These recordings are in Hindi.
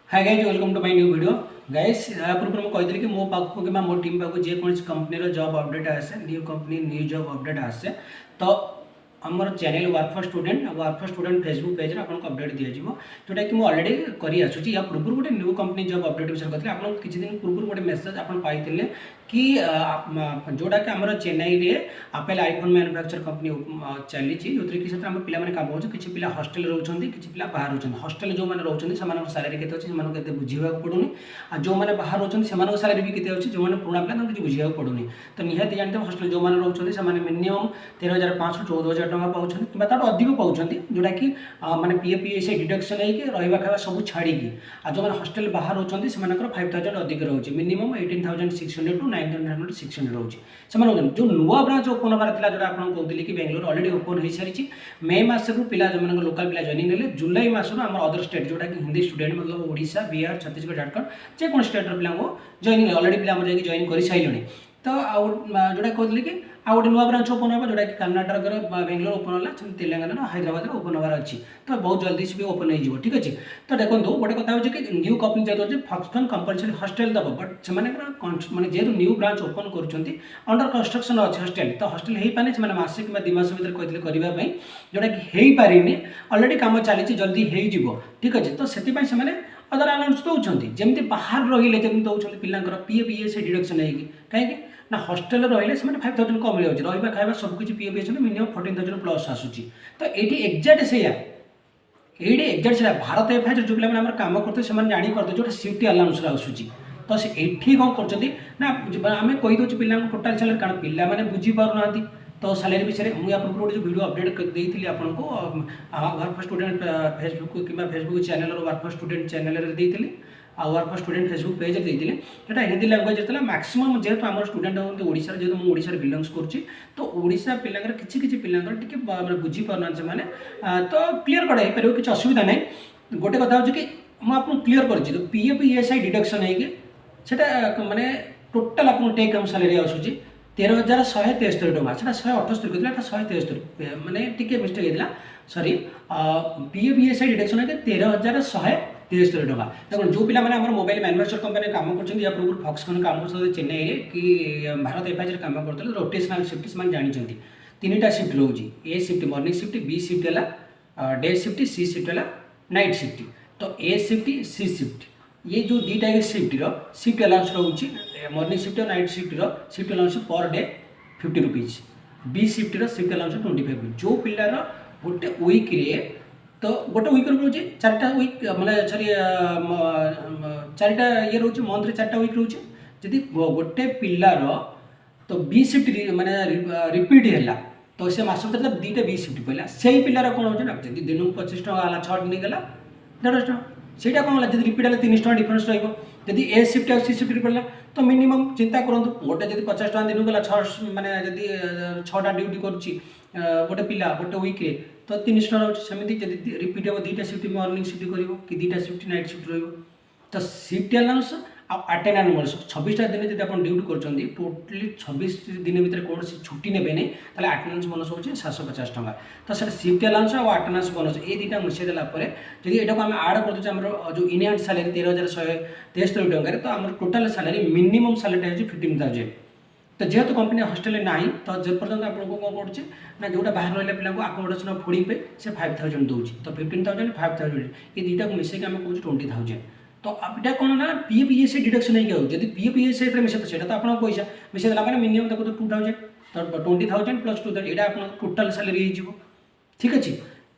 Hi guys welcome to my new video guys पूर्व मुझे कही कि मो पाक कि मो टीम पाक जेकोसी कंपनी जॉब अपडेट आसे new company new job update आसे तो आमर channel work for student Facebook page रे आपको अपडेट दिया जोटा कि मुझे अलरेडी करी आसुची या पूर्व गोटे न्यू कंपनी जॉब अपडेट विषय कहते आपको किसी दिन पूर्व गोटे मेसेज आप पाई कि जोटा कि आमर चेन्नई रे आपेल आईफोन मैन्युफैक्चर कंपनी चली जो कि आम पे काम हो किसी पिला हॉस्टल रोचे किसी पिला बाहर रोचे हॉस्टल जो मैंने रोचे से सालारी के अच्छे बुझा पड़ूनी आ जो मैंने बाहर रोचे से सालारी भी कितने अच्छी जो मैंने पुराना पिला किसी बुझा पड़ूनी तो निहाती जानते हॉस्टल जो मैंने रोचे से मिनिमम 13,500 14,000 टका पाँच कि अधिक पाँच जोटा कि मैंने पीएफ पीएसआई डिडक्शन होगी रहा खावा सब छाड़ी आ जो मैंने हॉस्टल बाहर रोचे से 5,000 अधिक रोचे मिनिमम 18,600 टू 9,600 रोचे से जो नुआ ब्रांच ओपन होबार था जो आप कहते कि बेंगलोर अलरेडी ओपन हो सारी मे मसरू पिला जो मैंने लोकल पिला जॉइनिंग नेले जुलाई मसरू आम अदर स्टेट जोटा कि हिंदी स्टूडेंट मतलब ओडिशा बिहार छत्तीसगढ़ झारखंड जेको स्टेट पिला जॉइनिंग अलरेडी पिला जाकि जॉइन कर सारे तो जोटा कहते कि आ गए नुआ ब्रांच ओपन होगा जोटा कि कर्नाटक बेंगलोर ओपन है तेलंगाना हैदराबाद ओपन होबार अच्छी तो बहुत जल्दी से भी ओपन हो ठीक अच्छे तो देखो गोटे कथा हो न्यू कंपनी जो फॉक्सकन कंपलसरी हॉस्टेल दब बट से मैंने जेहतु न्यू ब्रांच ओपन कर अंडर कंस्ट्रक्शन अच्छे हॉस्टेल तो हॉस्टेल हो पाने से मासे कि 2 मास भर कहते करने जोटा कि हो पारे अलरेडी कम चली जल्दी हो ठीक अच्छे तो से अदर अनाउंस दौरान जमी बाहर रही जमी दौरान पिलांर पीएफ पीएसआई डिडक्शन होगी कहीं ना हॉस्टेल रही 5,000 कम मिल जाए रहा खाଇବା सबकिछ पीएफ पीएसआई मिनिमम 14,000 प्लस आसूची तो ये एक्जाक्ट से ये एक्जाक्ट से भारत एफआई जो पे कम करते हैं जापर जो सिफ्ट अलाउंस आसूची तो ये कौन कर आम कहीदे पिला टोटाल सैलरी कारण पिला मैंने बुझीपार तो सैलरी विषय मुझे या पूर्व गोटे वीडियो अपडेट देती आपको वर्क फॉर स्टूडेंट फेसबुक कि Facebook channel work for student channel देती work for student Facebook page देती है हिंदी लैंग्वेज होता है मैक्सिमम जेहतु आम स्टूडेंट हूँ ओडिशा जेहतु मुझे ओडिशा बिलंग्स करुँची तो ओडिशा पिलांकर किसी पिलांकर टी बुझीपार से तो क्लीयर करा पार किसी असुविधा ना गोटे कथा हो कि मुझे क्लीयर कर तो पीएफ ईएसआई डिडक्शन होगी माने टोटाल आप टेक होम सैलरी आसूँ 13,173 टଙ୍କା सेटा 178 कहते 173 माने टिके मिस्टेक होता सॉरी पीएफ ईएसआई डिडक्शन है 13,173 टଙ୍କା देखो जो पिला मैंने मोबाइल मैन्युफैक्चर कंपनी काम कर पूर्व फॉक्सकन काम कर चेन्नई कि भारत एफआई काम करते रोटेशनल शिफ्ट से जानते 3टा शिफ्ट रोचे A shift morning shift B shift है डे शिफ्ट सी शिफ्ट है नाइट शिफ्ट तो ए शिफ्ट सी शिफ्ट ये जो 2टा शिफ्ट अलाउंस रोचे मॉर्निंग शिफ्ट और नाइट शिफ्ट अलाउंस पर day 50 rupees B shift shift allowance 25 जो पिलार गोटे वीक तो गोटे वीक रोचे 4टा वीक मैंने सॉरी 4टा ये रोचे मंथ 4टा वीक रोचे जदि गोटे पिलार तो बी शिफ्ट मैंने रिपीट है तो से मास 2टा बी शिफ्ट पड़ा से पिलार कौन हो दिन को 25 टଙ୍କା 6 दिन गला 150 टଙ୍କା ସେଇଟା कौन है जब रिपीट है 300 टଙ୍କା डिफरेंस रही ए शिफ्ट और सी शिफ्ट पड़ा तो मिनिमम चिंता करूँ गोटे जब 50 टଙ୍କା दिन गला 6 मैंने जब 6टा ड्यूटी करुच्ची गोटे पिला गोटे वीक्रे तो 300 टଙ୍କା रोचे सेमती जब रिपीट हो 2टा शिफ्ट मॉर्निंग शिफ्ट कर कि 2टा शिफ्ट नाइट शिफ्ट तो शिफ्ट अलाउंस आटेंडेंस बोनस 26टा दिन जब आप ड्यूटी कर टोटली 26 दिन भितर कौन छुट्टी ने ताले आटेंडेंस बोनस हो 750 टଙ୍କା तो सर शिफ्ट अलाउंस और आटेंडेंस बोनस ये 2टा मिसेदेला जब यहाँ को आम आड कर जो इन हैंड सैलरी 13,173 टଙ୍କା तो आम टोटाल सैलरी मिनिमम सैलरी हो 15,000 तो जेहतु कंपनी हॉस्टेल ना तो जेपर्यंत आपको कौन पड़े ना जोटा बाहर रहा पिला अकोमोडेशन फूडिंग पे से 5,000 दूसरी तो 15,000 5,000 ये 2टा मिसेक आम कौन 20,000 तो आपटा कौन ना पीएफ ईएसआई डिडक्शन हो जब पीएफ ईएसआई मिसे तो तो आप पैसा मिसे देला मिनिमम देखो 2,000 तो 20,000 प्लस 2,000 यहाँ आप टोटाल सैलरी हो ठीक अच्छे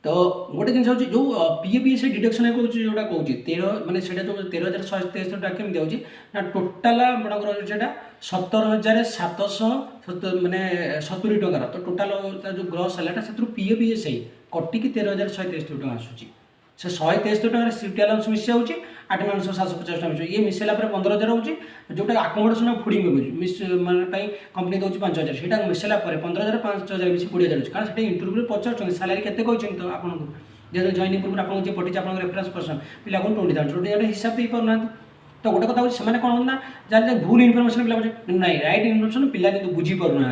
तो गोटे जिन जो पीएफ ईएसआई डिडक्शन जोटा कहूँ 13 मैंने से जो 13,173 टଙ୍କା केमी हो ना टोटाल आपंकर जो 17,700 मैंने 70 टଙ୍କାର तो टोटाल जो ग्रॉस सैलरी से पीएफ ईएसआई कटिकी 13,173 टଙ୍କା आसूँ से 173 टଙ୍କା शिफ्ट अलाउंस मिसे हो 8,750 टଙ୍କା मिसे ये मिसेला 15,000 हो जोटा अकोमोडेशन फूडिंग माने कंपनी दौर 5,000 से मिसेला 15,000 5,000 मिसे 20,000 कारण से इंटरव्यू पचार सैलरी के तो आपको जब जॉइनिंग पूर्व आपको पठी आप रेफरेंस पर्सन पिला को 20,000 हिसाब दे पार तो गोटे कथा से कौन ना जहाँ भूल इनफर्मेशन पिला ना राइट इनफर्मेशन पिला बुझीपार ना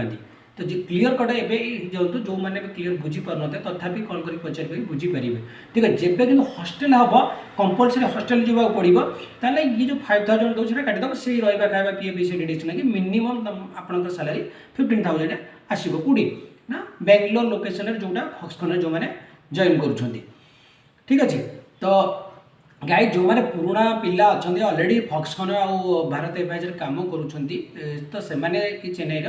तो जो क्लीयर कट एवं जातु जो मैंने क्लीयर बुझी पार ना तथापि कॉल कर पचार बुझीपारे ठीक है। जब कि हस्टेल हम कंपलसरी हस्टेल जावाक पड़ो ताले ये जो 5000 दूसरे काटिदेव से रहा खाଇବା पीएफ से डिडक्शन कि मिनिमम आपंकर सालारी 15,000 आसो कौटी ना बेंगलोर लोकेशन जोटा फॉक्सकन जो मैंने जॉइन कर ठीक अच्छे। तो गाइड जो मैंने पुराना पिला अच्छा ऑलरेडी फॉक्सकन आ भारत एयरवेज काम कर तो से कि चेन्नई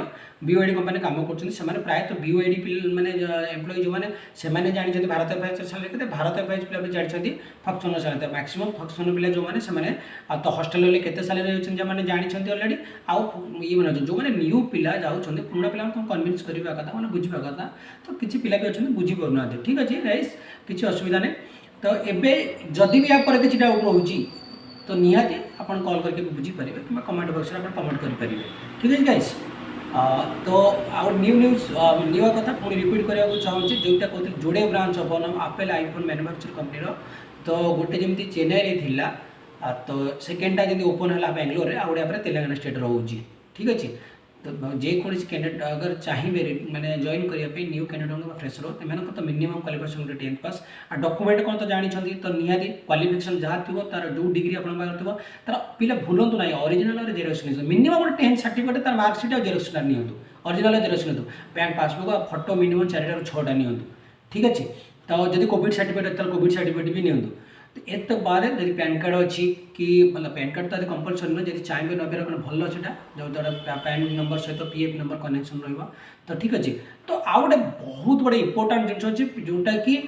बीओआईडी कंपनी काम कर प्रायतः बीओआईडी मैंने एम्प्लॉय जो मैंने जानी भारत एयरवेज सारे भारत एयरवेज पिला भी जानी फॉक्सकन सारे मैक्सिमम फॉक्सकन पिला जो मैंने तो हॉस्टेल केते सालारी होने जानी ऑलरेडी आउ ये मैंने जो मैंने न्यू पिला जाऊँ पुराना पिला कन्विन्स करवा कथा मैंने बुझा कथा तो किसी पिला भी अच्छे बुझीपार ठीक अच्छे गाइस किसी असुविधा नहीं। तो एबे जदि भी आप किसी डाउट रोचे तो निहाती आप कॉल करके बुझीपारे कि कमेंट बॉक्स में आप कमेंट करेंगे ठीक है गाइस। तो आउ न्यू कथा पुणी रिपीट करने चाहूँगी जोटा कहते जोड़े ब्रांच हम आपेल आईफोन मैन्युफैक्चर कंपनी तो गोटे जमी चेन्नई थी तो सेकेंडटा जमी ओपन है बेंगलोर आउ गोटे तेलंगाना स्टेट रोचे ठीक अच्छे। तो जेकोसी कैंडिडेट अगर चाहिए मैंने जॉइन करने न्यू कैंडिडेट फ्रेशर हो तो मिनिमम क्वालिफिकेशन 10th पास आ डॉक्यूमेंट कौन तो जानते तो निहाती क्वालिफिकेशन जहाँ थी तार जो डिग्री आप तार पिला भूलु ना ओरिजिनल जेरक्स मिनिमम गोटे 10th सर्टिफिकेट तार मार्कसीट और जेरक्स नि ओरिजिनल जेरक्स नि पैन पासबुक फोटो मिनिमम 4 ରୁ 6टा नि ठीक अच्छे। तो जब कोविड सर्टिफिकेट तो कोविड सर्टिफिकेट भी नि तो ए तो बाद यदि पैन कार्ड अच्छी कि मतलब पैन कार्ड तो कंपलसरी नुह जब चाहिए नबर कौन भल सेटा जो द्वारा पैन नंबर सहित पीएफ नंबर कनेक्शन रहा तो ठीक अच्छे। तो आउ गोटे बहुत बड़े इंपोर्टाट जिन अच्छे जोटा कि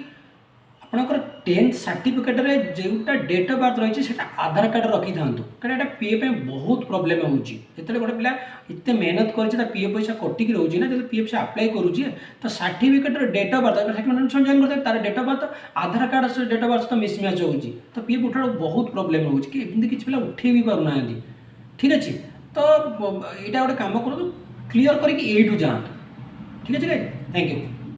आपंकर 10th सर्टिफिकेट जोटा डेट ऑफ बर्थ रही है आधार कार्ड रखी था कहीं पीएफ बहुत प्रोब्लेम होती गोटे पिला एत मेहनत कर पीएफ पैसा कटिक रोचे ना जब पीएफ से आप्लाय करुचे तो certificate date of birth join करते तार date of birth Aadhaar card से डेट ऑफ बर्थ तो मिसमैच हो तो पीएफ उठा बहुत प्रोब्लेम हो किसी पिला उठे भी पार ना ठीक अच्छे। तो यहाँ गोटे कम करूँ क्लीयर करके जातु ठीक अच्छे। Thank you.